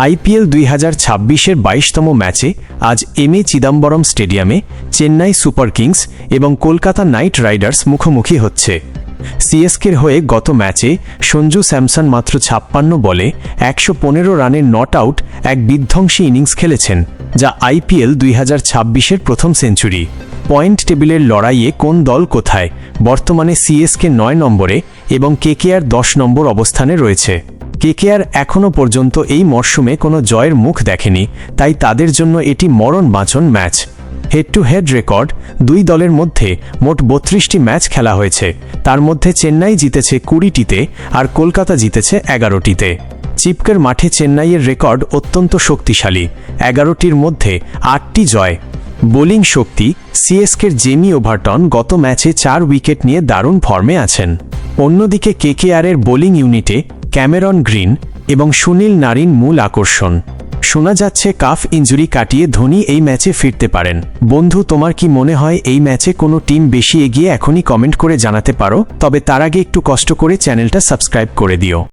IPL 2026-এর 22তম ম্যাচে আজ MA Chidambaram স্টেডিয়ামে চেন্নাই সুপার কিংস এবং কলকাতা নাইট রাইডার্স মুখোমুখি হচ্ছে। সিএসকের হয়ে গত ম্যাচে সঞ্জু স্যামসন মাত্র 56 বলে 115 রানের নট আউট এক বিধ্বংসী ইনিংস খেলেছেন, যা আইপিএল 2026-এর প্রথম সেঞ্চুরি। পয়েন্ট টেবিলের লড়াইয়ে কোন দল কোথায়? বর্তমানে সিএসকে 9 নম্বরে এবং কেকেআর 10 নম্বর অবস্থানে রয়েছে। কেকেআর এখনও পর্যন্ত এই মরশুমে কোনো জয়ের মুখ দেখেনি, তাই তাদের জন্য এটি মরণ বাঁচন match. Head to head record, দুই দলের মধ্যে মোট 32টি ম্যাচ খেলা হয়েছে। তার মধ্যে চেন্নাই জিতেছে 20টিতে আর কলকাতা জিতেছে 11টিতে। চিপকের মাঠে চেন্নাইয়ের রেকর্ড অত্যন্ত শক্তিশালী, 11টির মধ্যে 8টি জয়। বোলিং শক্তি, সিএসকের জেমি ওভারটন গত ম্যাচে 4 উইকেট নিয়ে দারুণ ফর্মে আছেন। অন্যদিকে কেকেআরের বোলিং ইউনিটে ক্যামেরন গ্রিন এবং সুনীল নারিন মূল আকর্ষণ। শোনা যাচ্ছে কাফ ইনজুরি কাটিয়ে ধোনি এই ম্যাচে ফিরতে পারেন। বন্ধু, তোমার কি মনে হয় এই ম্যাচে কোনো টিম বেশি এগিয়ে? এখনই কমেন্ট করে জানাতে পারো। তবে তার আগে একটু কষ্ট করে চ্যানেলটা সাবস্ক্রাইব করে দিও।